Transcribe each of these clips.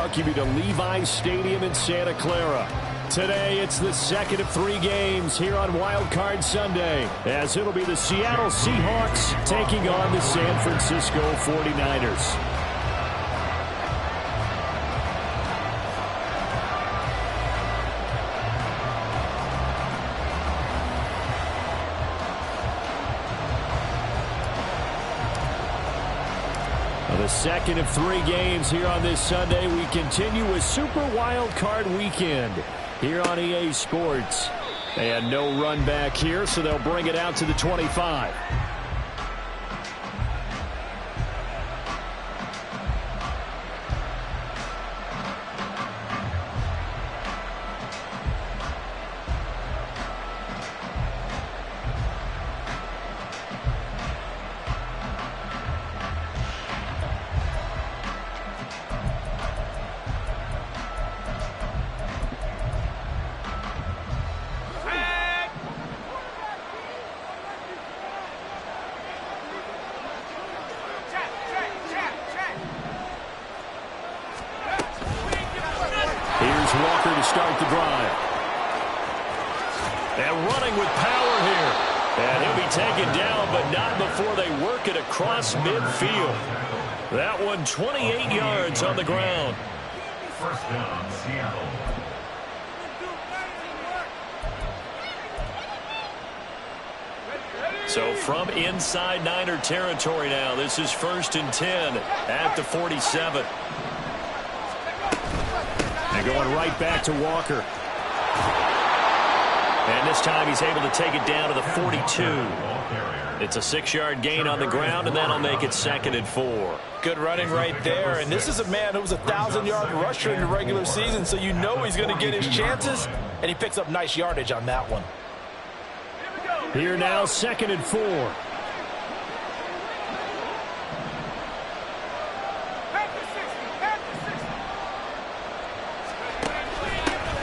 welcome you to Levi's Stadium in Santa Clara. Today, it's the second of 3 games here on Wild Card Sunday, as it'll be the Seattle Seahawks taking on the San Francisco 49ers. The second of 3 games here on this Sunday. We continue with Super Wild Card Weekend here on EA Sports. And no run back here, so they'll bring it out to the 25. Here's Walker to start the drive. And running with power here. And he'll be taken down, but not before they work it across midfield. That one 28 yards on the ground. First down, Seattle. So from inside Niner territory now, this is 1st and 10 at the 47. And going right back to Walker. And this time he's able to take it down to the 42. It's a 6-yard gain on the ground, and that'll make it 2nd and 4. Good running right there. And this is a man who was a 1,000-yard rusher in the regular season, so you know he's going to get his chances. And he picks up nice yardage on that one. Here now, 2nd and 4.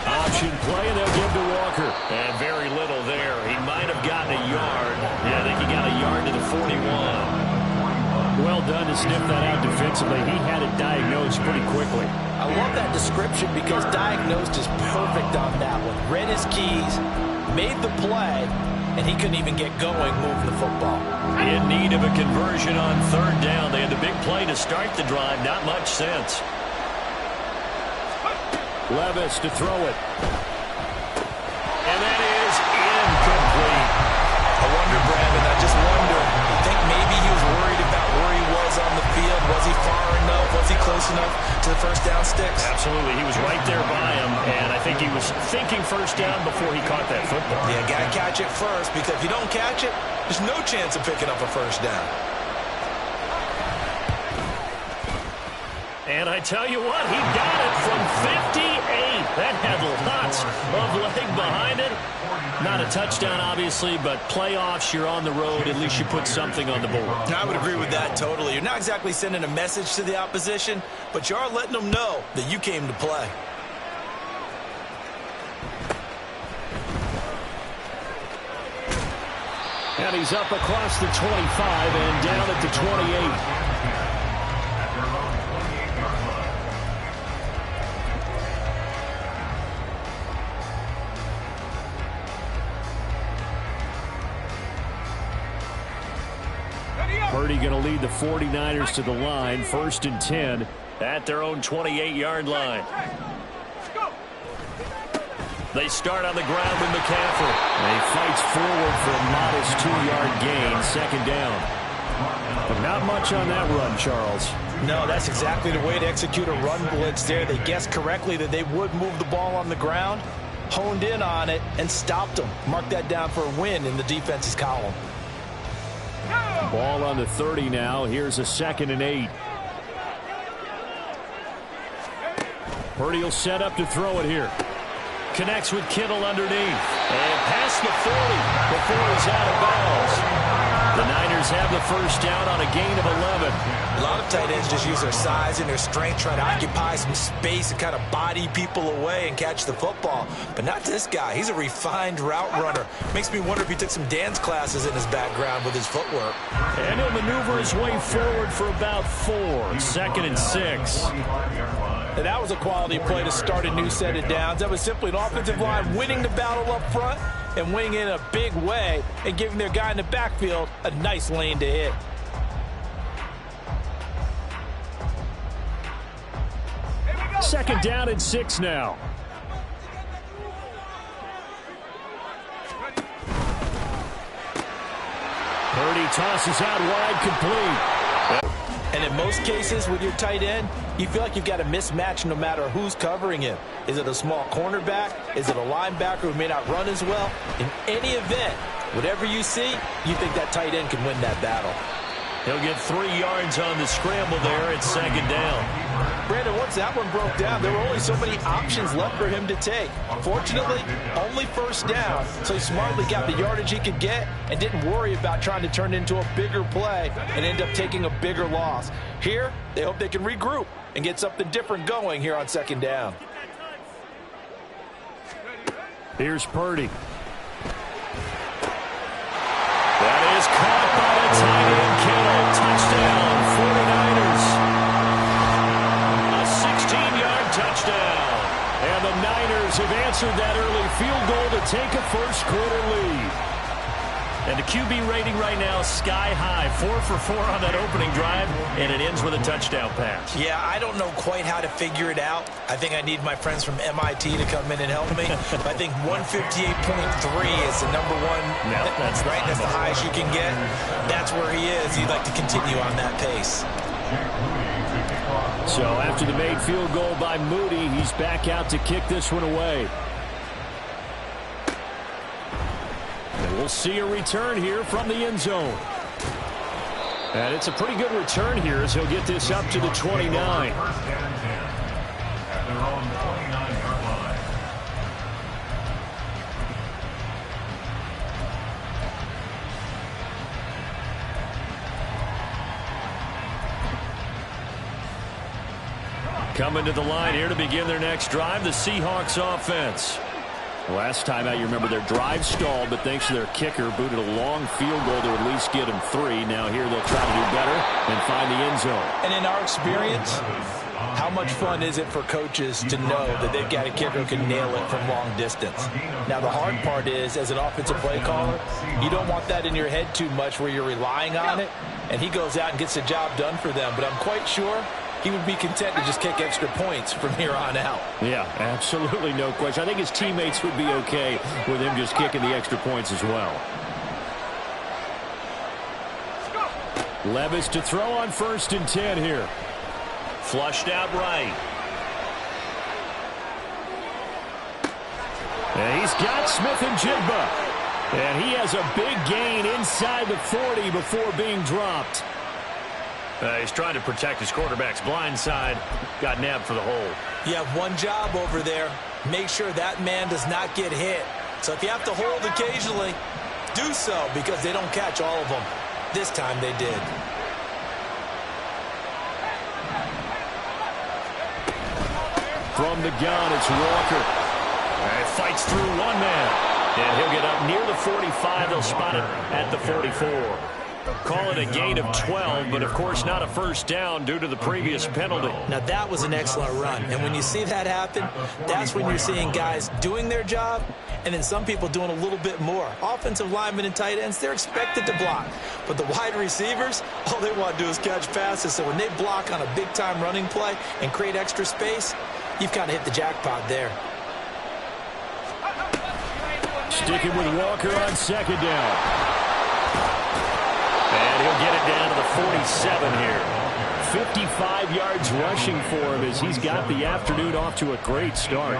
Option play, and they'll give to Walker. And very little there. He might have gotten a yard. Yeah, I think he got a yard to the 41. Well done to sniff that out defensively. He had it diagnosed pretty quickly. I love that description because diagnosed is perfect on that one. Read his keys, made the play, and he couldn't even get going moving the football. In need of a conversion on 3rd down. They had the big play to start the drive. Not much sense. Levis to throw it. And that is incomplete. I wonder, Brandon, I just wonder, you think maybe he was worried about where he was on the field? Was he far enough? Was he close enough to the first down sticks? Absolutely. He was right there by him, and I think he was thinking first down before he caught that football. Yeah, got to catch it first, because if you don't catch it, there's no chance of picking up a first down. And I tell you what, he got it from 58. That had lots of leg behind it. Not a touchdown, obviously, but playoffs, you're on the road. At least you put something on the board. I would agree with that totally. You're not exactly sending a message to the opposition, but you are letting them know that you came to play. And he's up across the 25 and down at the 28. Purdy going to lead the 49ers to the line, 1st and 10 at their own 28-yard line. They start on the ground with McCaffrey. And he fights forward for a modest 2-yard gain, 2nd down. But not much on that run, Charles. No, that's exactly the way to execute a run blitz there. They guessed correctly that they would move the ball on the ground, honed in on it, and stopped them. Mark that down for a win in the defense's column. Ball on the 30 now. Here's a 2nd and 8. Purdy will set up to throw it here. Connects with Kittle underneath. And past the 40 before he's out of bounds. The Niners have the first down on a gain of 11. A lot of tight ends just use their size and their strength, trying to occupy some space and kind of body people away and catch the football. But not this guy. He's a refined route runner. Makes me wonder if he took some dance classes in his background with his footwork. And he'll maneuver his way forward for about 4. 2nd and 6. And that was a quality play to start a new set of downs. That was simply an offensive line winning the battle up front and winning in a big way and giving their guy in the backfield a nice lane to hit. Second down and 6 now. Purdy tosses out wide, complete. And in most cases with your tight end, you feel like you've got a mismatch no matter who's covering him. Is it a small cornerback? Is it a linebacker who may not run as well? In any event, whatever you see, you think that tight end can win that battle. He'll get 3 yards on the scramble there at second down. Brandon, once that one broke down, there were only so many options left for him to take. Fortunately, only first down, so he smartly got the yardage he could get and didn't worry about trying to turn it into a bigger play and end up taking a bigger loss. Here, they hope they can regroup and get something different going here on second down. Here's Purdy. That is caught by the tight end, Kittle. Touchdown, 49ers. A 16-yard touchdown. And the Niners have answered that early field goal to take a first-quarter lead. And the QB rating right now, sky high. 4 for 4 on that opening drive, and it ends with a touchdown pass. Yeah, I don't know quite how to figure it out. I think I need my friends from MIT to come in and help me. But I think 158.3 is the number one. No, that's right. That's the highest you can get. That's where he is. He'd like to continue on that pace. So after the made field goal by Moody, he's back out to kick this one away. And we'll see a return here from the end zone. And it's a pretty good return here as he'll get this up to the 29. First and 10 at their own 29-yard line. Coming to the line here to begin their next drive, the Seahawks offense. Last time out, you remember their drive stalled, but thanks to their kicker, booted a long field goal to at least get them 3. Now here they'll try to do better and find the end zone. And in our experience, how much fun is it for coaches to know that they've got a kicker who can nail it from long distance? Now, the hard part is, as an offensive play caller, you don't want that in your head too much where you're relying on it, and he goes out and gets the job done for them. But I'm quite sure he would be content to just kick extra points from here on out. Yeah, absolutely no question. I think his teammates would be okay with him just kicking the extra points as well. Levis to throw on 1st and 10 here. Flushed out right. And he's got Smith and Jigba. And he has a big gain inside the 40 before being dropped. He's trying to protect his quarterback's blind side. Got nabbed for the hole. You have one job over there. Make sure that man does not get hit. So if you have to hold occasionally, do so, because they don't catch all of them. This time they did. From the gun, it's Walker. And he fights through one man. And he'll get up near the 45. They'll spot it at the 44. Call it a gain of 12, but of course not a first down due to the previous penalty. Now that was an excellent run, and when you see that happen, that's when you're seeing guys doing their job and then some people doing a little bit more. Offensive linemen and tight ends, they're expected to block, but the wide receivers, all they want to do is catch passes. So when they block on a big-time running play and create extra space, you've kind of hit the jackpot there. Sticking with Walker on 2nd down. And he'll get it down to the 47 here. 55 yards rushing for him as he's got the afternoon off to a great start.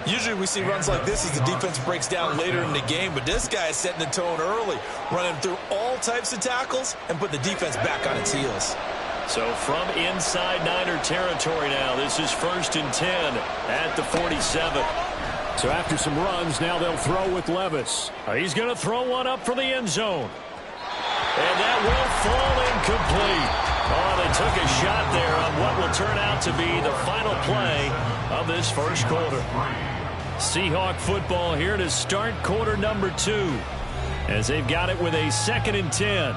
Usually we see runs like this as the defense breaks down later in the game, but this guy is setting the tone early, running through all types of tackles and put the defense back on its heels. So from inside Niner territory now, this is 1st and 10 at the 47. So after some runs, now they'll throw with Levis. He's going to throw one up for the end zone. And that will fall incomplete. Oh, they took a shot there on what will turn out to be the final play of this first quarter. Seahawk football here to start quarter number 2 as they've got it with a 2nd and 10.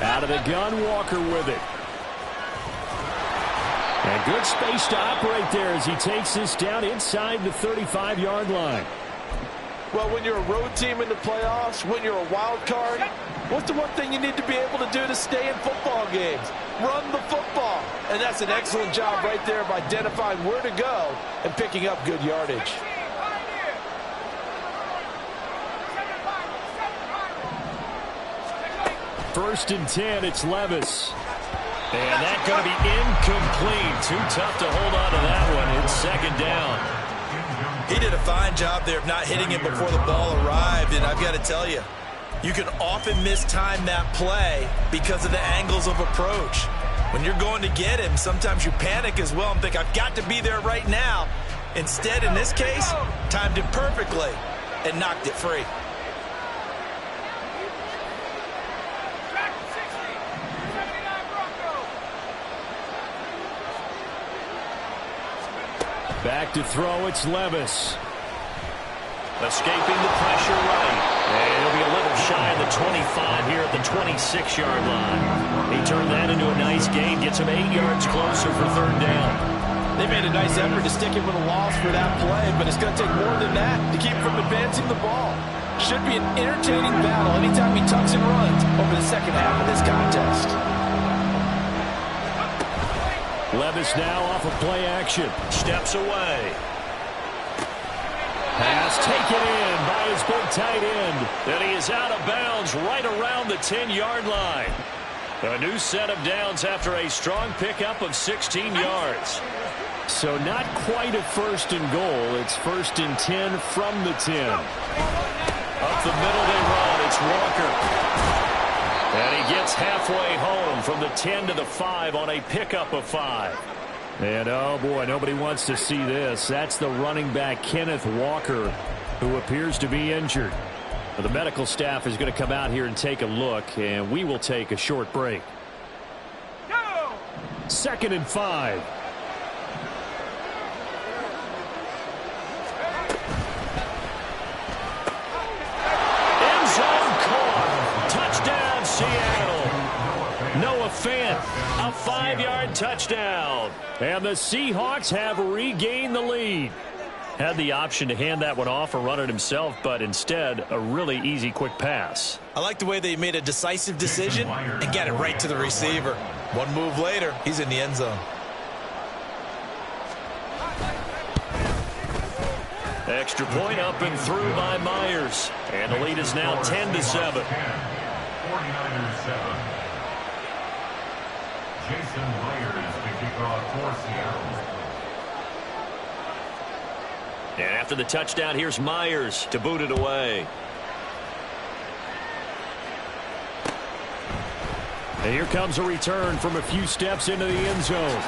Out of the gun, Walker with it. And good space to operate there as he takes this down inside the 35-yard line. Well, when you're a road team in the playoffs, when you're a wild card, what's the one thing you need to be able to do to stay in football games? Run the football. And that's an excellent job right there of identifying where to go and picking up good yardage. First and 10, it's Levis. And that's going to be incomplete. Too tough to hold on to that one. It's second down. He did a fine job there of not hitting him before the ball arrived, and I've got to tell you, you can often mistime that play because of the angles of approach. When you're going to get him, sometimes you panic as well and think, I've got to be there right now. Instead, in this case, timed it perfectly and knocked it free. Back to throw, it's Levis. Escaping the pressure right. And he'll be a little shy of the 25 here at the 26-yard line. He turned that into a nice gain, gets him 8 yards closer for third down. They made a nice effort to stick him with a loss for that play, but it's going to take more than that to keep him from advancing the ball. Should be an entertaining battle anytime he tucks and runs over the second half of this contest. Levis now off of play action. Steps away. Pass taken in by his big tight end. And he is out of bounds right around the 10-yard line. A new set of downs after a strong pickup of 16 yards. So not quite a first and goal. It's first and 10 from the 10. Up the middle they run. It's Walker. And he gets halfway home from the 10 to the 5 on a pickup of 5. And, oh, boy, nobody wants to see this. That's the running back, Kenneth Walker, who appears to be injured. The medical staff is going to come out here and take a look, and we will take a short break. Go! Second and 5. Seattle. Noah Fant, a 5-yard touchdown. And the Seahawks have regained the lead. Had the option to hand that one off or run it himself, but instead, a really easy, quick pass. I like the way they made a decisive decision and got it right to the receiver. One move later, he's in the end zone. Extra point up and through by Myers. And the lead is now 10-7. 49ers 7. Jason Myers to kick off for Seattle. And after the touchdown, here's Myers to boot it away. And here comes a return from a few steps into the end zone.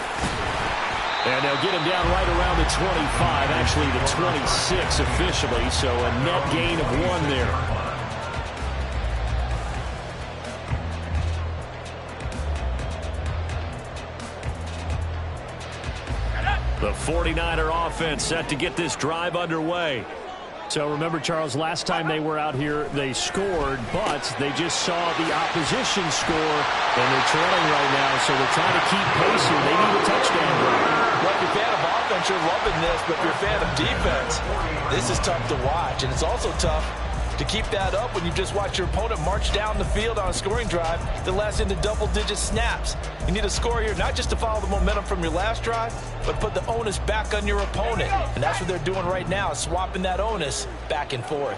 And they'll get him down right around the 25, actually the 26 officially, so a net gain of 1 there. The 49er offense set to get this drive underway. So remember, Charles, last time they were out here, they scored, but they just saw the opposition score, and they're trailing right now, so they're trying to keep pace here. They need a touchdown break. Well, if you're a fan of offense, you're loving this, but if you're a fan of defense, this is tough to watch, and it's also tough to keep that up when you just watch your opponent march down the field on a scoring drive that lasts into double-digit snaps. You need a score here not just to follow the momentum from your last drive, but put the onus back on your opponent. And that's what they're doing right now, swapping that onus back and forth.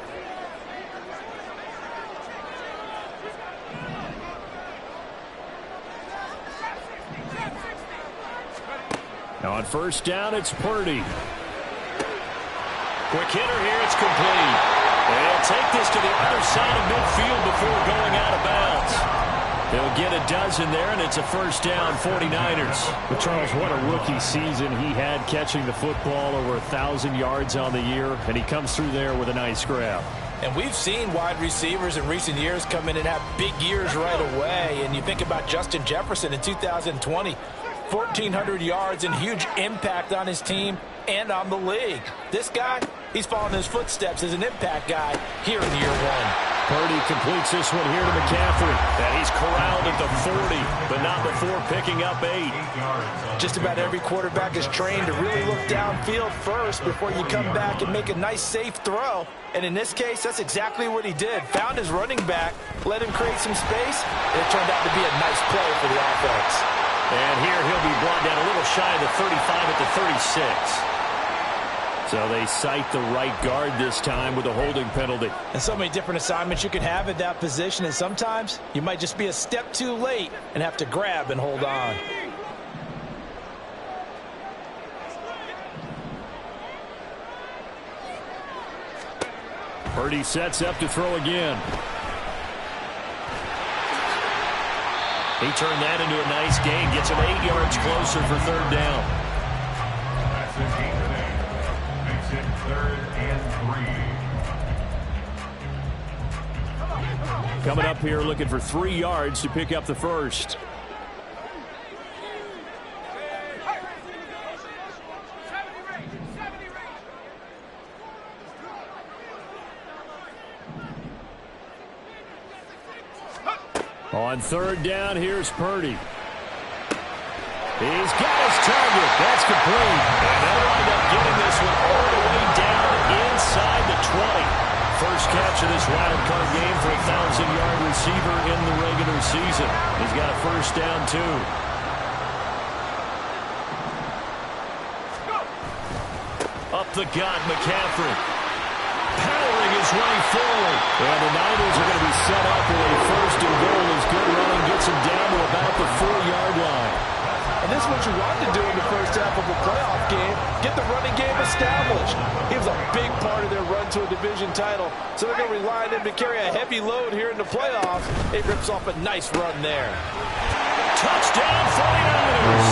Now on first down, it's Purdy. Quick hitter here, it's complete. They'll take this to the other side of midfield before going out of bounds. They'll get a dozen there, and it's a first down, 49ers. But Charles, what a rookie season he had, catching the football over 1,000 yards on the year, and he comes through there with a nice grab. And we've seen wide receivers in recent years come in and have big years right away. And you think about Justin Jefferson in 2020, 1,400 yards and huge impact on his team and on the league. This guy, he's following his footsteps as an impact guy here in year 1. Purdy completes this one here to McCaffrey. And he's corralled at the 40, but not before picking up 8. Just about every quarterback is trained to really look downfield first before you come back and make a nice, safe throw. And in this case, that's exactly what he did. Found his running back, let him create some space, and it turned out to be a nice play for the offense. And here he'll be brought down a little shy of the 35 at the 36. So they cite the right guard this time with a holding penalty. And so many different assignments you can have at that position, and sometimes you might just be a step too late and have to grab and hold on. Purdy sets up to throw again. He turned that into a nice gain. Gets him 8 yards closer for 3rd down. That's the team today. Makes it 3rd and 3. Coming up here looking for 3 yards to pick up the first. On 3rd down, here's Purdy. He's got his target. That's complete. And they'll wind up getting this one all the way down inside the 20. First catch of this wild card game for a 1,000-yard receiver in the regular season. He's got a first down, too. Up the gut, McCaffrey. Powering his way forward. And the Niners are going to be set up with a 1st and goal as good running gets him down to about the 4-yard line. And this is what you want to do in the first half of a playoff game. Get the running game established. He was a big part of their run to a division title. So they're going to rely on him to carry a heavy load here in the playoffs. It rips off a nice run there. Touchdown 49ers.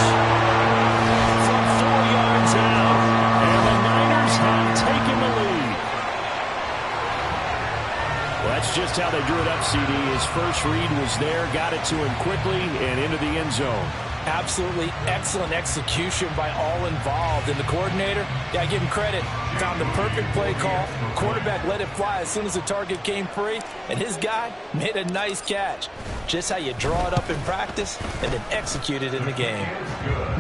From 4 yards out. And the Niners have taken the lead. Well, that's just how they drew it up, CD. His first read was there, got it to him quickly, and into the end zone. Absolutely excellent execution by all involved. And the coordinator, yeah, I give him credit, found the perfect play call. Quarterback let it fly as soon as the target came free, and his guy made a nice catch. Just how you draw it up in practice and then execute it in the game.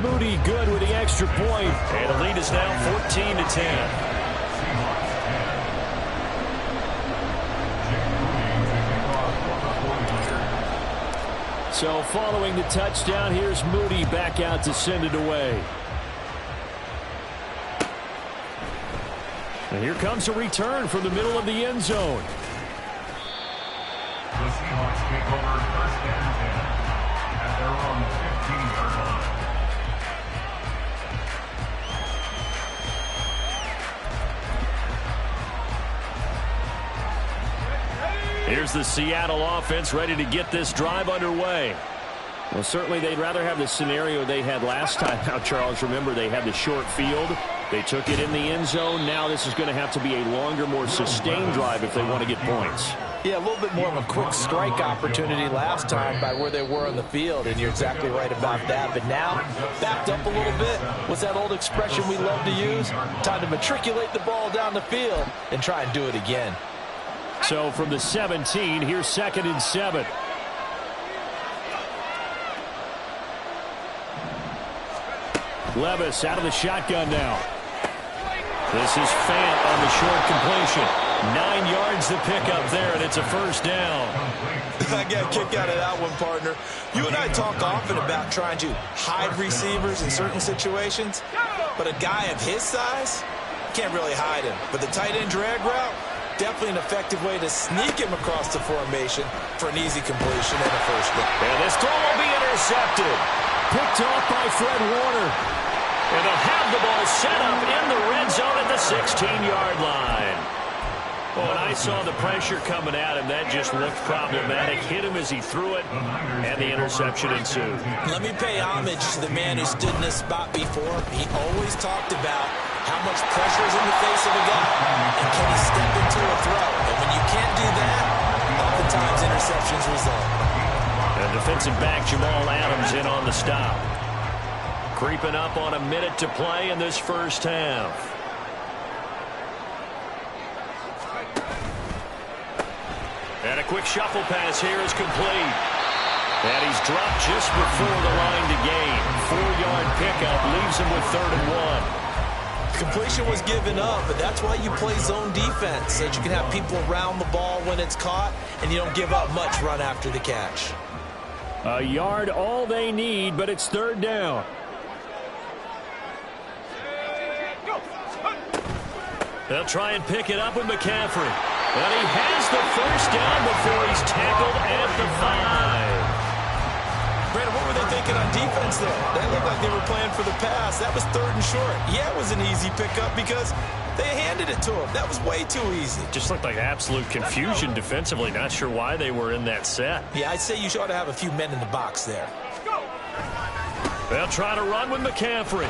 Moody good with the extra point. And the lead is now 14-10. So following the touchdown, here's Moody back out to send it away. And here comes a return from the middle of the end zone. The Seahawks take over 1st and 10 at their own 15-yard line. Here's the Seattle offense ready to get this drive underway. Well, certainly they'd rather have the scenario they had last time. Now, Charles, remember they had the short field. They took it in the end zone. Now this is going to have to be a longer, more sustained drive if they want to get points. Yeah, a little bit more of a quick strike opportunity last time by where they were on the field, and you're exactly right about that. But now, backed up a little bit. What's that old expression we love to use? Time to matriculate the ball down the field and try and do it again. So from the 17, here's 2nd and 7. Levis out of the shotgun now. This is Fant on the short completion. 9 yards to pick up there, and it's a first down. I got a kick out of that one, partner. You and I talk often about trying to hide receivers in certain situations, but a guy of his size can't really hide him. But the tight end drag route, definitely an effective way to sneak him across the formation for an easy completion and a first down. And this throw will be intercepted. Picked off by Fred Warner. And they'll have the ball set up in the red zone at the 16-yard line. Well, when I saw the pressure coming at him, that just looked problematic. Hit him as he threw it, and the interception ensued. Let me pay homage to the man who stood in this spot before. He always talked about how much pressure is in the face of a guy, and can he step into a throw. And when you can't do that, oftentimes interceptions result. And defensive back Jamal Adams in on the stop. Creeping up on a minute to play in this first half. Quick shuffle pass here is complete. And he's dropped just before the line to gain. 4-yard pickup leaves him with 3rd and 1. Completion was given up, but that's why you play zone defense, so that you can have people around the ball when it's caught, and you don't give up much run after the catch. A yard all they need, but it's 3rd down. They'll try and pick it up with McCaffrey. But he has the 1st down before he's tackled at the 5. Brandon, what were they thinking on defense there? They looked like they were playing for the pass. That was 3rd and short. Yeah, it was an easy pickup because they handed it to him. That was way too easy. Just looked like absolute confusion defensively. Not sure why they were in that set. Yeah, I'd say you ought to have a few men in the box there. They'll try to run with McCaffrey.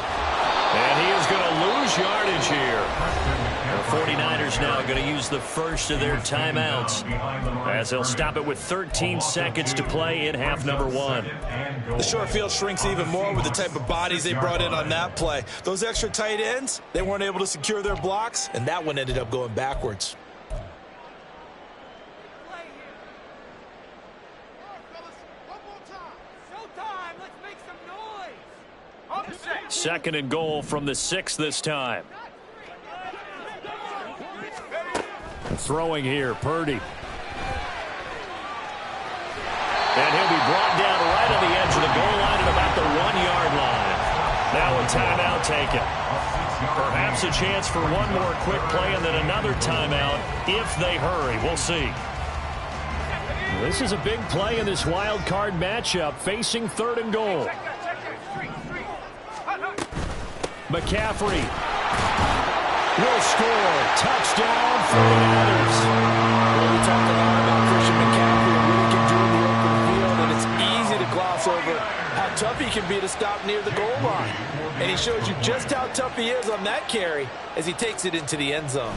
And he is going to lose yardage here. The 49ers now going to use the first of their timeouts as they'll stop it with 13 seconds to play in half number 1. The short field shrinks even more with the type of bodies they brought in on that play. Those extra tight ends, they weren't able to secure their blocks, and that one ended up going backwards. Second and goal from the 6 this time. Throwing here, Purdy. And he'll be brought down right on the edge of the goal line at about the 1-yard line. Now a timeout taken. Perhaps a chance for one more quick play and then another timeout if they hurry. We'll see. This is a big play in this wild card matchup, facing 3rd and goal. McCaffrey will score. Touchdown, 49ers. We talked a lot about Christian McCaffrey and what he can do in the open field, and it's easy to gloss over how tough he can be to stop near the goal line. And he shows you just how tough he is on that carry as he takes it into the end zone.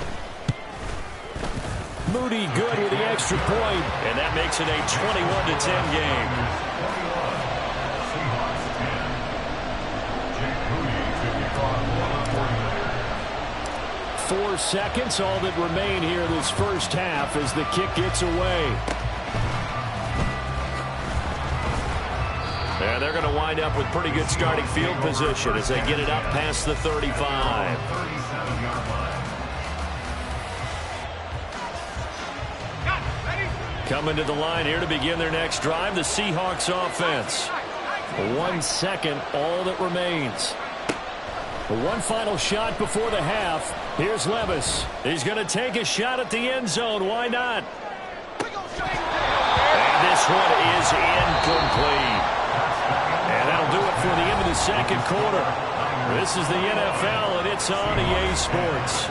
Moody good with the extra point. And that makes it a 21-10 game. 4 seconds, all that remain here this first half as the kick gets away. And they're going to wind up with pretty good starting field position as they get it up past the 35. Coming to the line here to begin their next drive, the Seahawks offense. 1 second, all that remains. One final shot before the half. Here's Levis. He's going to take a shot at the end zone. Why not? And this one is incomplete. And that'll do it for the end of the second quarter. This is the NFL, and it's on EA Sports.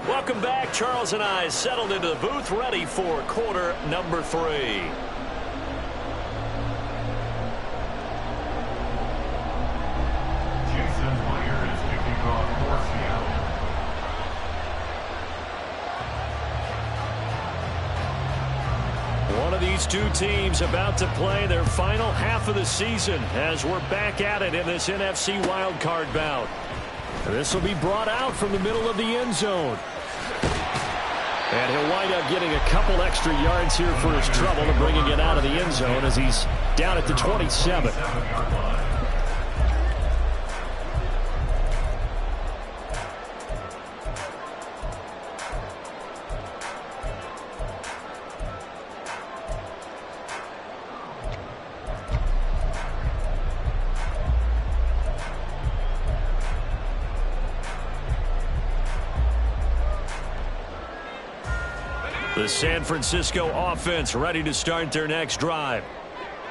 Welcome back. Charles and I settled into the booth, ready for quarter number 3. Jason Blair is kicking off for Seattle. One of these two teams about to play their final half of the season as we're back at it in this NFC wildcard bout. This will be brought out from the middle of the end zone. And he'll wind up getting a couple extra yards here for his trouble and bringing it out of the end zone as he's down at the 27. The San Francisco offense ready to start their next drive.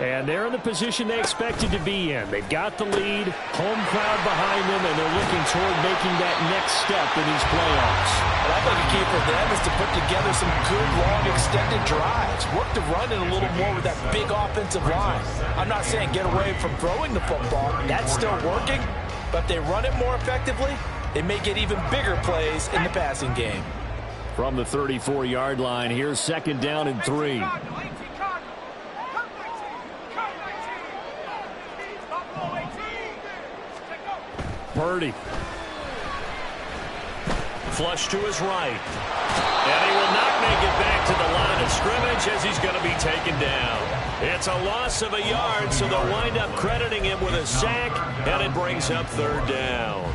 And they're in the position they expected to be in. They've got the lead, home crowd behind them, and they're looking toward making that next step in these playoffs. What I think the key for them is to put together some good, long, extended drives. Work the run in a little more with that big offensive line. I'm not saying get away from throwing the football. That's still working. But if they run it more effectively, they may get even bigger plays in the passing game. From the 34-yard line, here's 2nd down and 3. Purdy. Flush to his right. And he will not make it back to the line of scrimmage as he's going to be taken down. It's a loss of a yard, so they'll wind up crediting him with a sack, and it brings up 3rd down.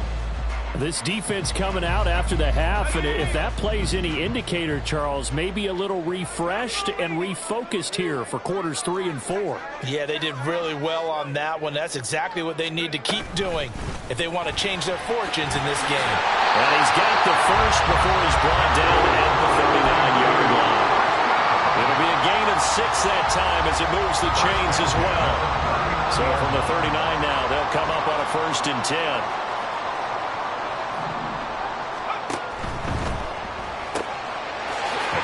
This defense coming out after the half, and if that plays any indicator, Charles, maybe a little refreshed and refocused here for quarters 3 and 4. Yeah, they did really well on that one. That's exactly what they need to keep doing if they want to change their fortunes in this game. And he's got the first before he's brought down at the 39-yard line. It'll be a gain of 6 that time as it moves the chains as well. So from the 39 now, they'll come up on a 1st and 10.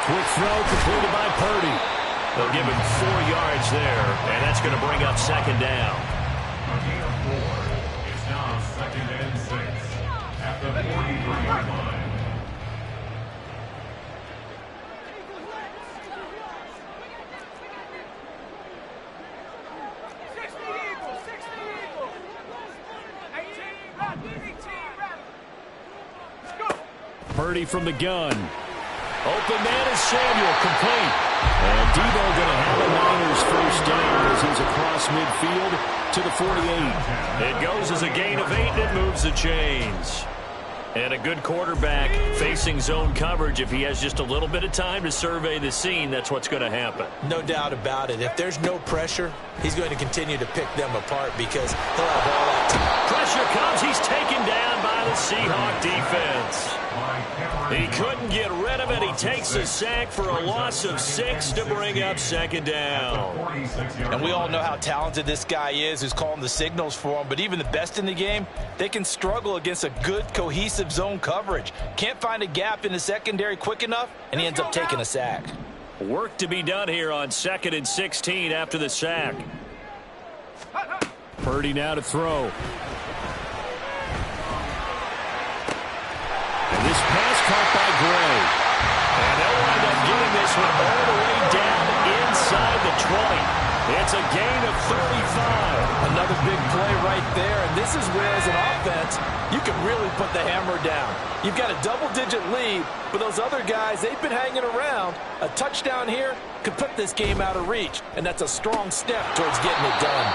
Quick throw completed by Purdy. They'll give him 4 yards there, and that's going to bring up 2nd down. A gain of 4. It's now 2nd and 6 at the 43-yard line. Purdy from the gun. Open man is Samuel, complete. And Debo going to have a Niners 1st down as he's across midfield to the 48. It goes as a gain of 8, and it moves the chains. And a good quarterback facing zone coverage. If he has just a little bit of time to survey the scene, that's what's going to happen. No doubt about it. If there's no pressure, he's going to continue to pick them apart because he'll have all that time. Pressure comes. He's taken down by the Seahawks defense. He couldn't get rid of it. He takes a sack for a loss of 6 to bring up 2nd down. And we all know how talented this guy is who's calling the signals for him. But even the best in the game, they can struggle against a good, cohesive zone coverage. Can't find a gap in the secondary quick enough, and he ends up taking a sack. Work to be done here on 2nd and 16 after the sack. Purdy now to throw. And this pass caught by Gray. And they'll wind up getting this one all the way down inside the 20. It's a gain of 35. Another big play right there. And this is where, as an offense, you can really put the hammer down. You've got a double-digit lead, but those other guys, they've been hanging around. A touchdown here could put this game out of reach, and that's a strong step towards getting it done.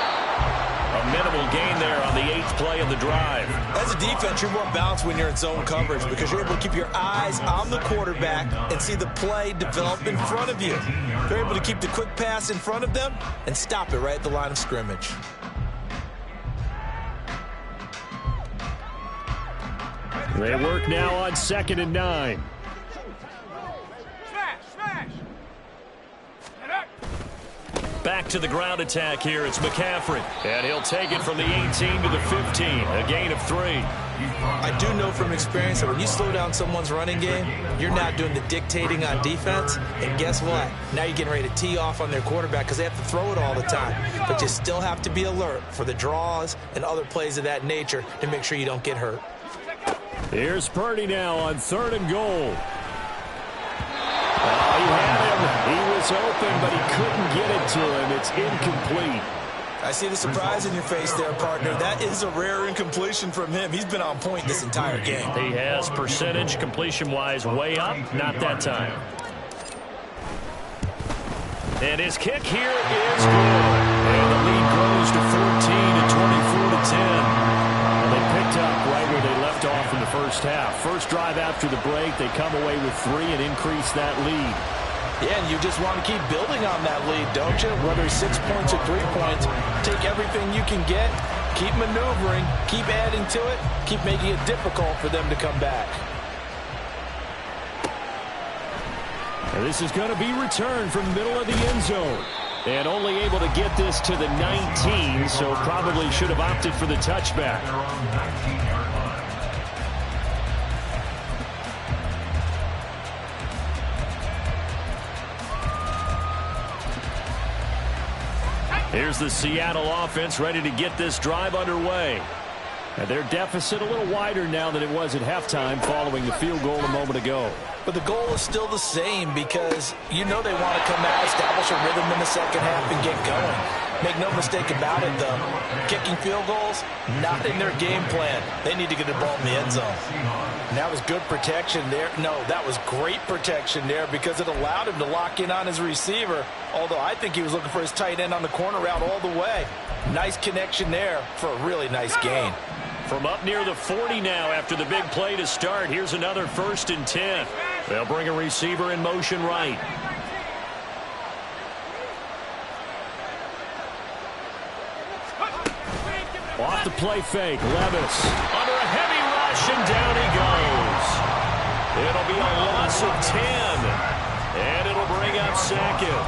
A minimal gain there on the 8th play of the drive. As a defense, you're more balanced when you're in zone coverage because you're able to keep your eyes on the quarterback and see the play develop in front of you. You're able to keep the quick pass in front of them and stop it right at the line of scrimmage. They work now on 2nd and 9. Back to the ground attack here. It's McCaffrey. And he'll take it from the 18 to the 15. A gain of 3. I do know from experience that when you slow down someone's running game, you're not doing the dictating on defense. And guess what? Now you're getting ready to tee off on their quarterback because they have to throw it all the time. But you still have to be alert for the draws and other plays of that nature to make sure you don't get hurt. Here's Purdy now on 3rd and goal. He had him. He was open, but he couldn't get it to him. It's incomplete. I see the surprise in your face there, partner. That is a rare incompletion from him. He's been on point this entire game. He has percentage completion-wise way up. Not that time. And his kick here is good. And the lead grows to 14 and 24 to 10. They picked up right where they left off in the first half. First drive after the break, they come away with 3 and increase that lead. Yeah, and you just want to keep building on that lead, don't you? Whether it's 6 points or 3 points, take everything you can get, keep maneuvering, keep adding to it, keep making it difficult for them to come back. And this is going to be returned from the middle of the end zone. And only able to get this to the 19, so probably should have opted for the touchback. Here's the Seattle offense ready to get this drive underway. And their deficit a little wider now than it was at halftime following the field goal a moment ago. But the goal is still the same because you know they want to come out, establish a rhythm in the second half, and get going. Make no mistake about it, though. Kicking field goals, not in their game plan. They need to get the ball in the end zone. And that was good protection there. No, that was great protection there because it allowed him to lock in on his receiver, although I think he was looking for his tight end on the corner route all the way. Nice connection there for a really nice gain. From up near the 40 now after the big play to start. Here's another 1st and 10. They'll bring a receiver in motion right. Off the play fake. Levis under a heavy rush, and down he goes. It'll be a loss of 10. And it'll bring up 2nd.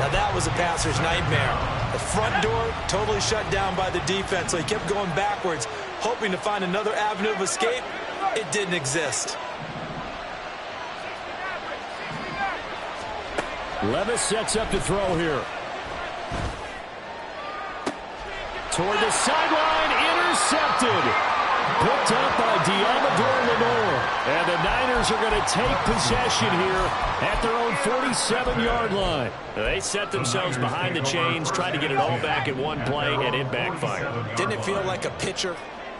Now that was a passer's nightmare. The front door totally shut down by the defense, so he kept going backwards, hoping to find another avenue of escape. It didn't exist. Levis sets up to throw here. Toward the sideline, intercepted. Picked up by Diamador Lenore. And the Niners are going to take possession here at their own 47-yard line. They set themselves behind the chains, tried to get it all back in one play, and it backfired. Didn't it feel like a pitcher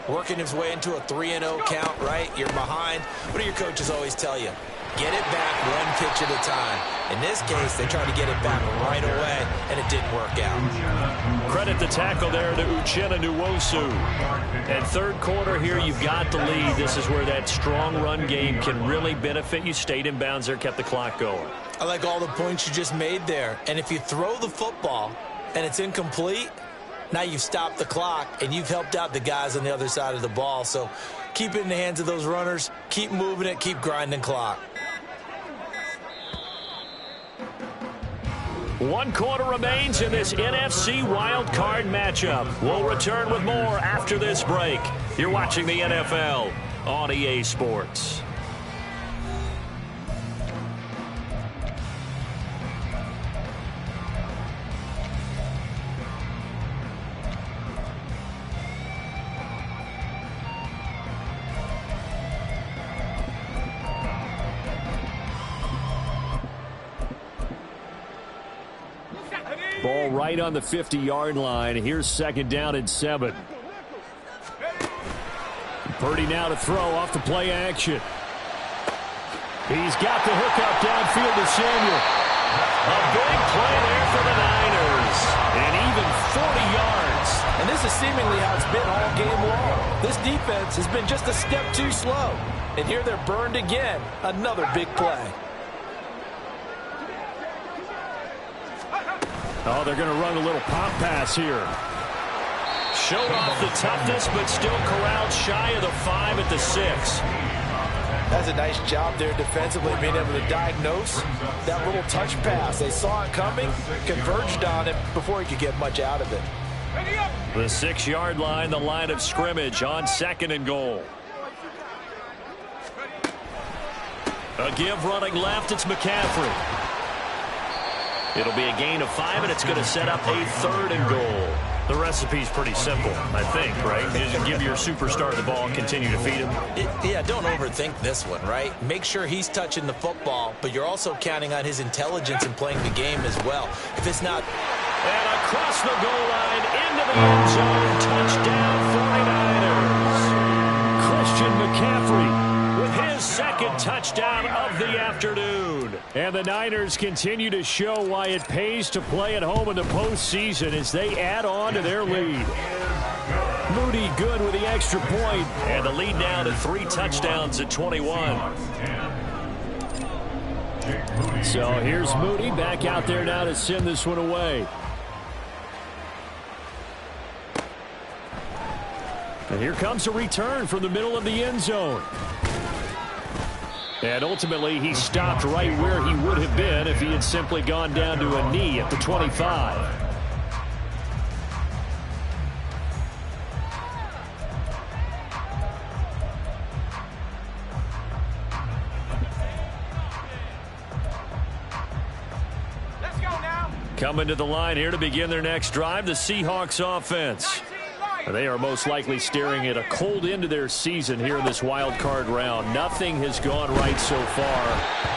working his way into a 3-0 count, right? You're behind. What do your coaches always tell you? Get it back one pitch at a time. In this case, they tried to get it back right away, and it didn't work out. Credit the tackle there to Uchenna Nwosu. And third quarter here, you've got the lead. This is where that strong run game can really benefit you. Stayed in bounds there, kept the clock going. I like all the points you just made there. And if you throw the football and it's incomplete, now you've stopped the clock, and you've helped out the guys on the other side of the ball. So keep it in the hands of those runners. Keep moving it. Keep grinding clock. 1 quarter remains in this NFC wildcard matchup. We'll return with more after this break. You're watching the NFL on EA Sports. Ball right on the 50-yard line. Here's 2nd down and 7. Purdy now to throw off the play action. He's got the hookup downfield to Samuel. A big play there for the Niners. And even 40 yards. And this is seemingly how it's been all game long. This defense has been just a step too slow. And here they're burned again. Another big play. Oh, they're going to run a little pop pass here. Showed off the toughness, but still corralled shy of the 5 at the 6. That's a nice job there defensively, being able to diagnose that little touch pass. They saw it coming, converged on it before he could get much out of it. The 6-yard line, the line of scrimmage on 2nd and goal. A give running left, it's McCaffrey. It'll be a gain of 5, and it's going to set up a 3rd and goal. The recipe's pretty simple, I think, right? You just give your superstar the ball, continue to feed him. Yeah, don't overthink this one, right? Make sure he's touching the football, but you're also counting on his intelligence in playing the game as well. If it's not... And across the goal line, into the end zone, touchdown 49ers. Christian McCaffrey with his 2nd touchdown of the afternoon. And the Niners continue to show why it pays to play at home in the postseason as they add on to their lead. Moody good with the extra point. And the lead now to 3 touchdowns at 21. So here's Moody back out there now to send this one away. And here comes a return from the middle of the end zone. And ultimately, he stopped right where he would have been if he had simply gone down to a knee at the 25. Coming to the line here to begin their next drive, the Seahawks offense. They are most likely staring at a cold end to their season here in this wild card round. Nothing has gone right so far,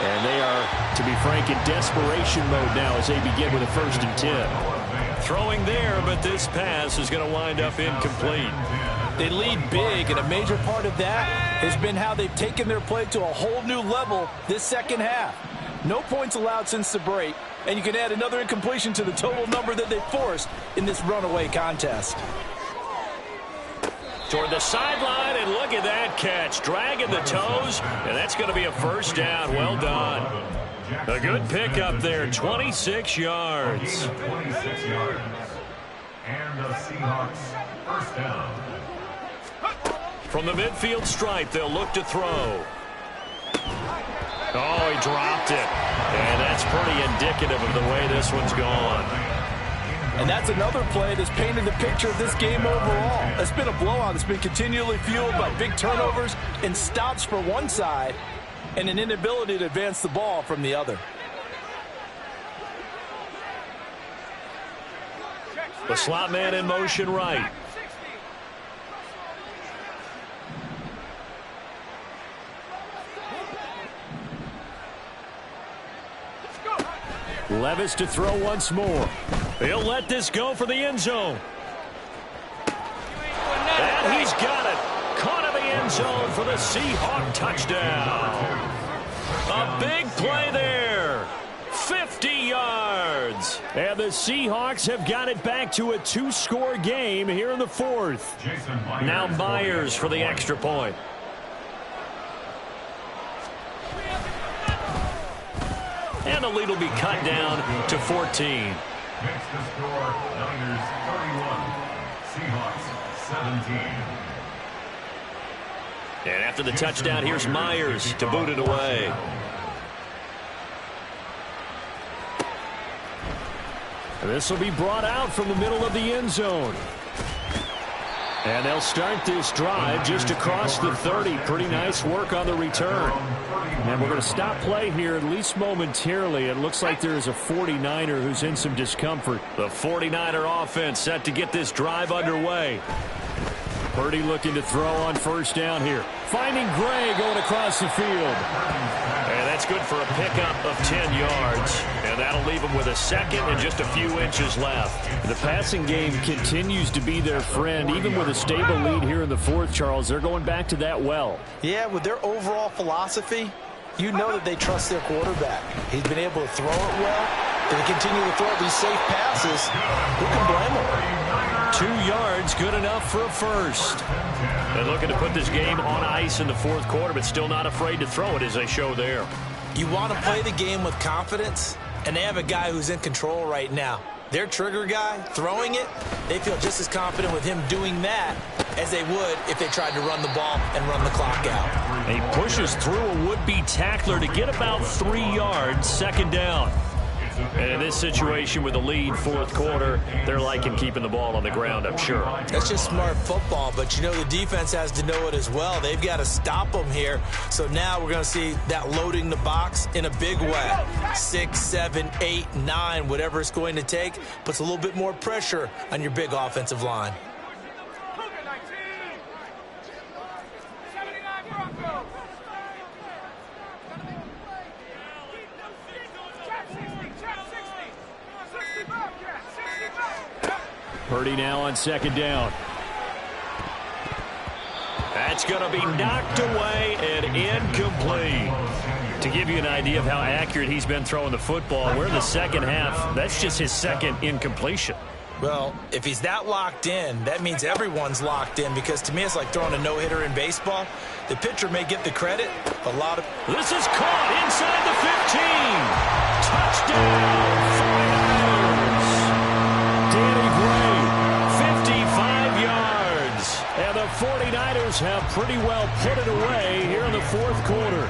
and they are, to be frank, in desperation mode now as they begin with a 1st and 10. Throwing there, but this pass is going to wind up incomplete. They lead big, and a major part of that has been how they've taken their play to a whole new level this second half. No points allowed since the break, and you can add another incompletion to the total number that they forced in this runaway contest. Toward the sideline, and look at that catch. Dragging the toes, and that's going to be a 1st down. Well done. A good pickup there, 26 yards. 26 yards. And the Seahawks 1st down. From the midfield stripe, they'll look to throw. Oh, he dropped it. And that's pretty indicative of the way this one's gone. And that's another play that's painted the picture of this game overall. It's been a blowout. It's been continually fueled by big turnovers and stops for one side and an inability to advance the ball from the other. The slot man in motion right. Levis to throw once more. He'll let this go for the end zone. And he's got it. Caught in the end zone for the Seahawk touchdown. A big play there. 50 yards. And the Seahawks have got it back to a 2-score game here in the 4th. Now Myers for the extra point. And the lead will be cut down to 14. Makes the score Niners 31, Seahawks 17. And after the touchdown, here's Myers to boot it away. And this will be brought out from the middle of the end zone. And they'll start this drive just across the 30. Pretty nice work on the return. And we're going to stop play here, at least momentarily. It looks like there is a 49er who's in some discomfort. The 49er offense set to get this drive underway. Purdy looking to throw on 1st down here. Finding Gray going across the field. And that's good for a pickup of 10 yards. And that'll leave them with a 2nd and just a few inches left. The passing game continues to be their friend. Even with a stable lead here in the 4th, Charles, they're going back to that well. Yeah, with their overall philosophy, you know that they trust their quarterback. He's been able to throw it well. They continue to throw these safe passes. Who can blame them? 2 yards, good enough for a 1st. They're looking to put this game on ice in the 4th quarter, but still not afraid to throw it as they show there. You want to play the game with confidence, and they have a guy who's in control right now. Their trigger guy, throwing it, they feel just as confident with him doing that as they would if they tried to run the ball and run the clock out. He pushes through a would-be tackler to get about 3 yards, 2nd down. And in this situation with the lead 4th quarter, they're liking keeping the ball on the ground, I'm sure. That's just smart football, but you know the defense has to know it as well. They've got to stop them here. So now we're going to see that loading the box in a big way. 6, 7, 8, 9, whatever it's going to take, puts a little bit more pressure on your big offensive line. Purdy now on 2nd down. That's going to be knocked away and incomplete. To give you an idea of how accurate he's been throwing the football, we're in the 2nd half. That's just his 2nd incompletion. Well, if he's that locked in, that means everyone's locked in, because to me it's like throwing a no-hitter in baseball. The pitcher may get the credit. This is caught inside the 15. Touchdown. Danny Gray, 55 yards. And the 49ers have pretty well put it away here in the 4th quarter.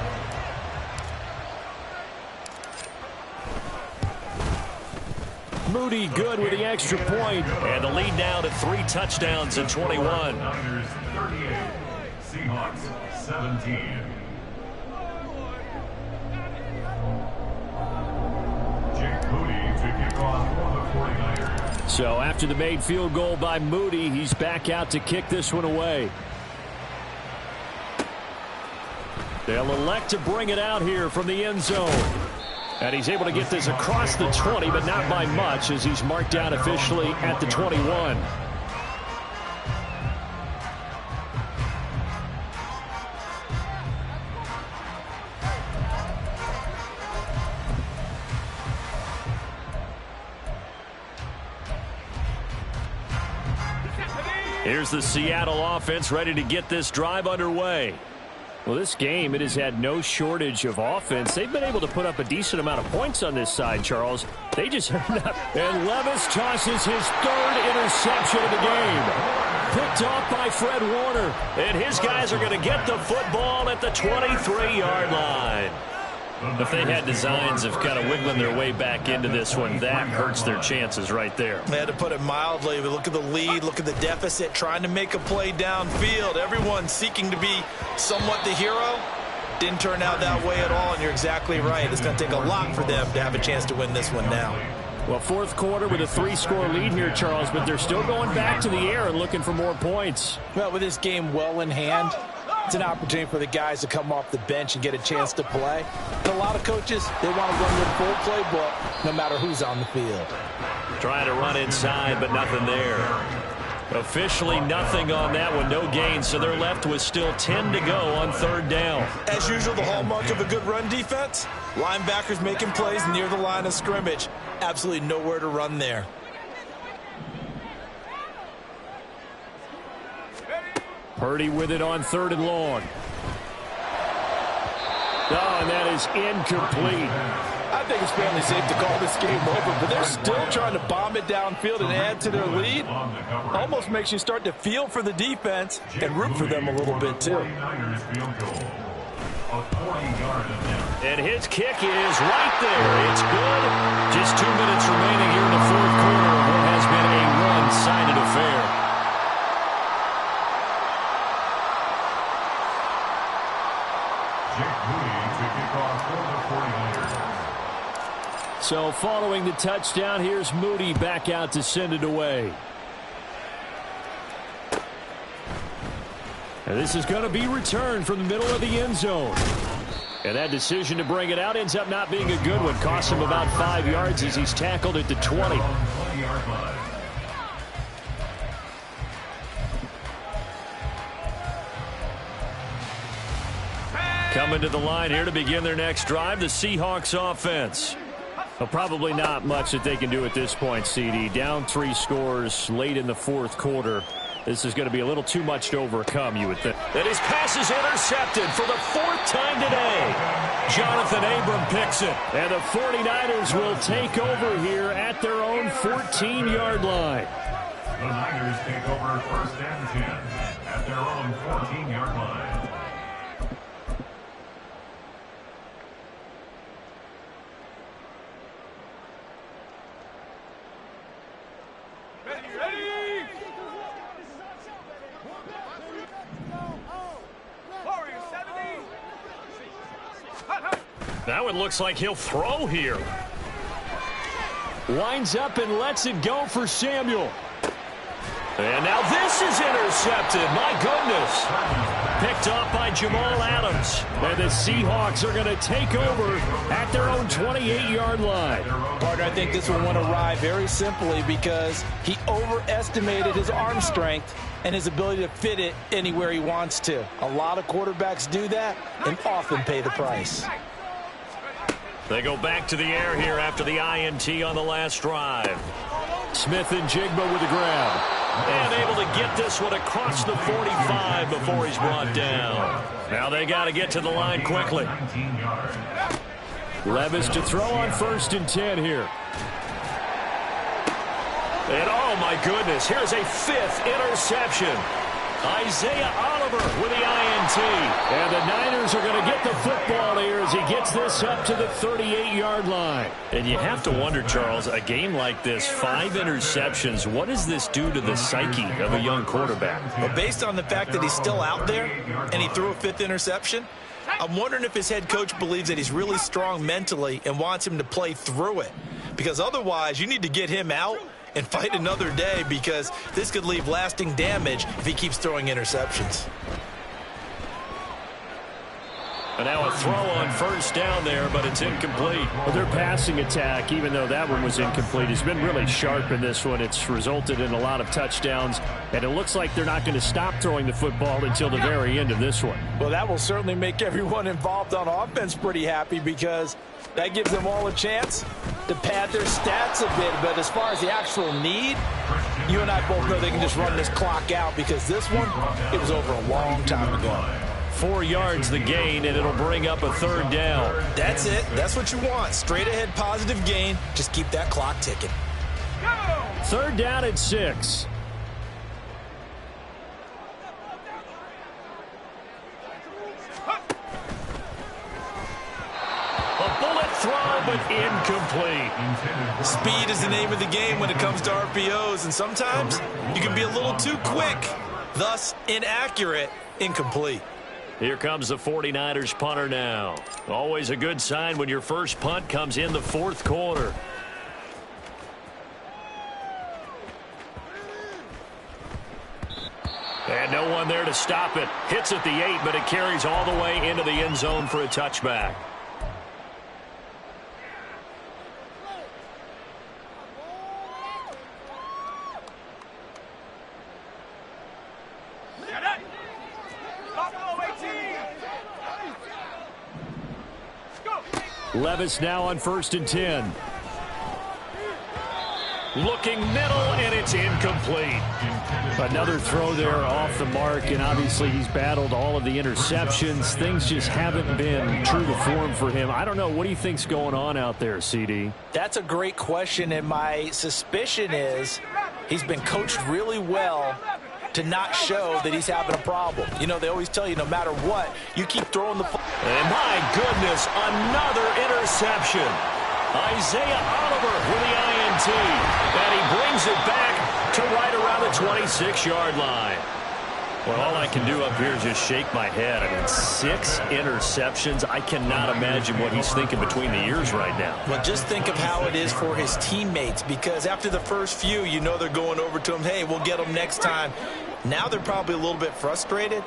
Moody good with the extra point. And the lead now to 3 touchdowns in 21. Niners 38, Seahawks 17. Jake Moody to kick off for the 49ers. So after the made field goal by Moody, he's back out to kick this one away. They'll elect to bring it out here from the end zone. And he's able to get this across the 20, but not by much, as he's marked down officially at the 21. Here's the Seattle offense ready to get this drive underway. Well, this game, it has had no shortage of offense. They've been able to put up a decent amount of points on this side, Charles. They just have not. And Levis tosses his third interception of the game. Picked off by Fred Warner. And his guys are going to get the football at the 23-yard line. If they had designs of kind of wiggling their way back into this one, that hurts their chances right there. They had to put it mildly, but look at the lead, look at the deficit, trying to make a play downfield. Everyone seeking to be somewhat the hero. Didn't turn out that way at all, and you're exactly right. It's going to take a lot for them to have a chance to win this one now. Well, fourth quarter with a 3-score lead here, Charles, but they're still going back to the air and looking for more points. Well, with this game well in hand, it's an opportunity for the guys to come off the bench and get a chance to play. And a lot of coaches, they want to run their full playbook no matter who's on the field. Trying to run inside, but nothing there. Officially nothing on that one, no gain, so they're left with still 10 to go on third down. As usual, the hallmark of a good run defense, linebackers making plays near the line of scrimmage. Absolutely nowhere to run there. Purdy with it on third and long. Oh, and that is incomplete. I think it's fairly safe to call this game over, but they're still trying to bomb it downfield and add to their lead. Almost makes you start to feel for the defense and root for them a little bit, too. And his kick is right there. It's good. Just 2 minutes remaining here in the fourth quarter of what has been a one-sided affair. So following the touchdown, here's Moody back out to send it away. And this is going to be returned from the middle of the end zone. And that decision to bring it out ends up not being a good one. Costs him about 5 yards as he's tackled at the 20. Coming to the line here to begin their next drive, the Seahawks offense. Well, probably not much that they can do at this point, CD. Down 3 scores late in the fourth quarter. This is going to be a little too much to overcome, you would think. And his pass is intercepted for the 4th time today. Jonathan Abram picks it. And the 49ers will take over here at their own 14-yard line. The Niners take over 1st and 10 at their own 14-yard line. Now it looks like he'll throw here. Winds up and lets it go for Samuel. And now this is intercepted. My goodness. Picked off by Jamal Adams. And the Seahawks are going to take over at their own 28-yard line. Partner, I think this one went awry very simply because he overestimated his arm strength and his ability to fit it anywhere he wants to. A lot of quarterbacks do that and often pay the price. They go back to the air here after the INT on the last drive. Smith and Jigba with the grab. And able to get this one across the 45 before he's brought down. Now they got to get to the line quickly. Levis to throw on 1st and 10 here. And oh my goodness, here's a 5th interception. Isaiah Oliver with the INT. And the Niners are going to get the football here as he gets this up to the 38-yard line. And you have to wonder, Charles, a game like this, 5 interceptions, what does this do to the psyche of a young quarterback? Well, based on the fact that he's still out there and he threw a 5th interception, I'm wondering if his head coach believes that he's really strong mentally and wants him to play through it. Because otherwise, you need to get him out and fight another day, because this could leave lasting damage if he keeps throwing interceptions. And now a throw on first down there, but it's incomplete. Well, their passing attack, even though that one was incomplete, has been really sharp in this one. It's resulted in a lot of touchdowns, and it looks like they're not going to stop throwing the football until the very end of this one. Well, that will certainly make everyone involved on offense pretty happy, because that gives them all a chance to pad their stats a bit. But as far as the actual need, you and I both know they can just run this clock out, because this one, it was over a long time ago. 4 yards the gain, and it'll bring up a third down. That's it. That's what you want. Straight ahead positive gain. Just keep that clock ticking. Third down and 6. A bullet throw, but incomplete. Speed is the name of the game when it comes to RPOs, and sometimes you can be a little too quick. Thus, inaccurate, incomplete. Here comes the 49ers punter now. Always a good sign when your first punt comes in the fourth quarter. And no one there to stop it. Hits at the 8, but it carries all the way into the end zone for a touchback. Levis now on 1st and 10. Looking middle, and it's incomplete. Another throw there off the mark, and obviously he's battled all of the interceptions. Things just haven't been true to form for him. I don't know. What do you think's going on out there, CD? That's a great question, and my suspicion is he's been coached really well to not show that he's having a problem. You know, they always tell you no matter what, you keep throwing the ball. And my goodness, another interception. Isaiah Oliver with the INT. And he brings it back to right around the 26-yard line. Well, all I can do up here is just shake my head. I mean, 6 interceptions. I cannot imagine what he's thinking between the ears right now. Well, just think of how it is for his teammates, because after the first few, you know they're going over to him, hey, we'll get them next time. Now they're probably a little bit frustrated.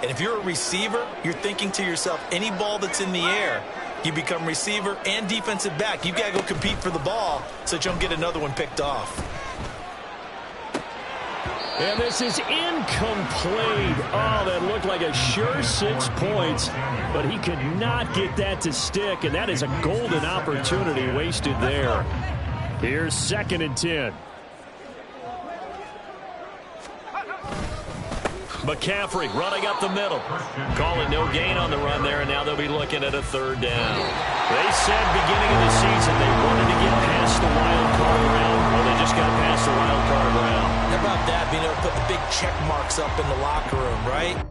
And if you're a receiver, you're thinking to yourself, any ball that's in the air, you become receiver and defensive back. You've got to go compete for the ball so that you don't get another one picked off. And this is incomplete. Oh, that looked like a sure 6 points, but he could not get that to stick, and that is a golden opportunity wasted there. Here's 2nd and 10. McCaffrey running up the middle. Calling no gain on the run there, and now they'll be looking at a third down. They said beginning of the season they wanted to get past the wild card round. Well, they just got past the wild card round. How about that, being able to put the big check marks up in the locker room, right?